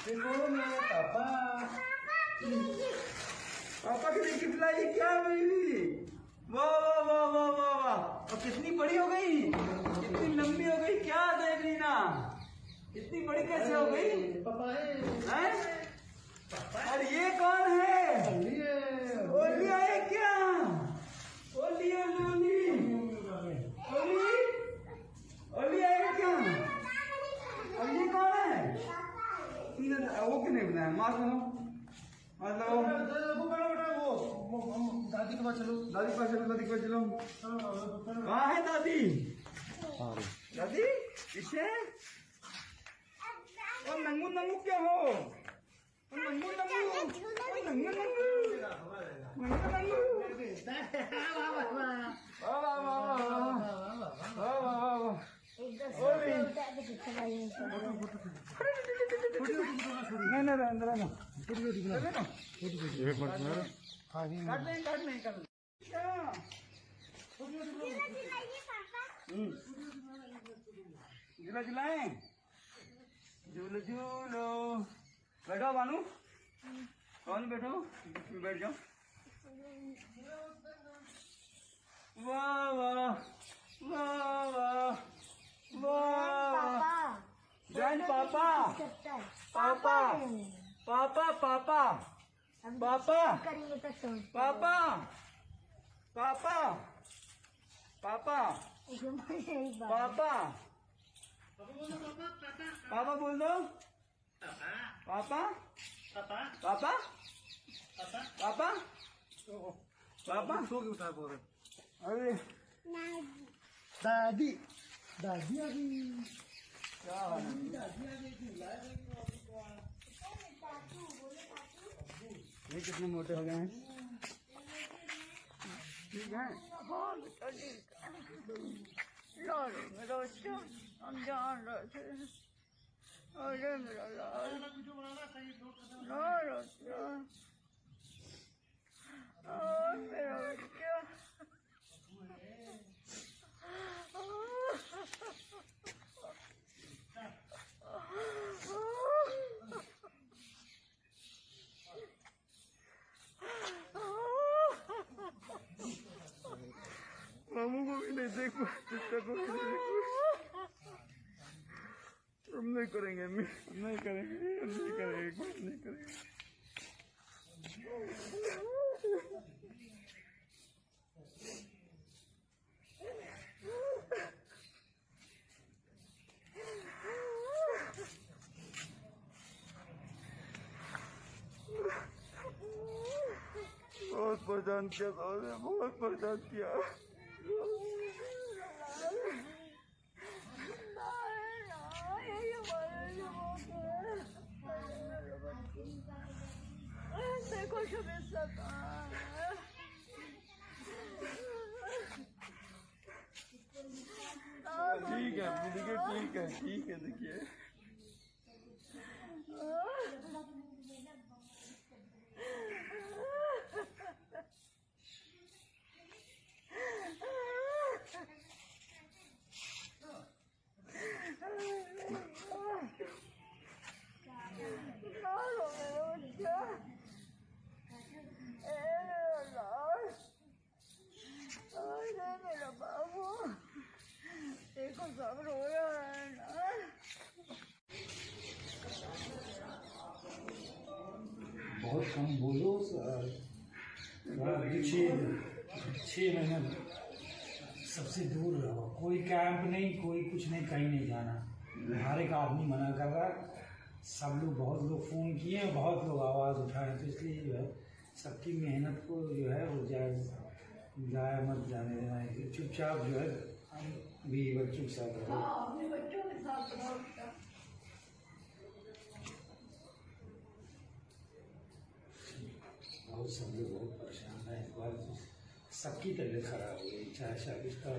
देखो मेरे पापा, पापा की देखी पिलाई क्या बेबी, वाह वाह वाह वाह वाह वाह। और कितनी बड़ी हो गई, इतनी लंबी हो गई, क्या देख रही ना, इतनी बड़ी कैसे हो गई पापा है? और ये कौन है? ओलिया है क्या? ओलिया लोली, ओली ओलिया है क्या? और ये कौन है? वो क्यों नहीं बनाया? मार लो, मार लो। वो दादी के पास चलो, दादी के पास चलो, दादी के पास चलो। कहाँ है दादी? दादी पीछे। और नंगू नंगू क्या हो? नंगू नंगू, नंगू नंगू, नंगू नंगू। वाह वाह वाह वाह वाह वाह। नहीं नहीं अंदर ना, काट नहीं झूला झुलाए, झूलो झूलो। बैठो बानू, कौन बैठो, बैठ जाओ। वाह वाह वाह वाह वाह। ग्रैंड पापा, पापा पापा पापा पापा पापा पापा पापा पापा पापा बोल दो। पापा पापा पापा पापा पापा सो के उठा बोल। अरे दादी, दादी आ गई, क्या ये कितने मोटे हो गए हैं? ठीक है, हम जान रहे थे। अरे मेरा लाल, मेरा बच्चा। मामू को भी नहीं देखो, चित्ता को भी नहीं देखो। हम नहीं करेंगे, हम नहीं करेंगे, हम नहीं करेंगे, कुछ नहीं करेंगे। बहुत परेशान किया, बहुत परेशान किया। देखो ठीक है, देखिए ठीक है, ठीक है, देखिए मेरा बाबू, देखो सब रो रहा है ना। बहुत कम बोलो सर, 6 महीने सबसे दूर रहो, कोई कैंप नहीं, कोई कुछ नहीं, कहीं नहीं जाना। हर एक आदमी मना कर रहा, सब लोग, बहुत लोग फ़ोन किए, बहुत लोग आवाज़ उठाए, तो इसलिए जो है सबकी मेहनत को जो है वो जाया मत जाने देना है। चुपचाप जो है भी बच्चों के साथ रहो। बहुत सब लोग बहुत परेशान है, इस बार सबकी तबीयत खराब हो गई, चाहे 40 का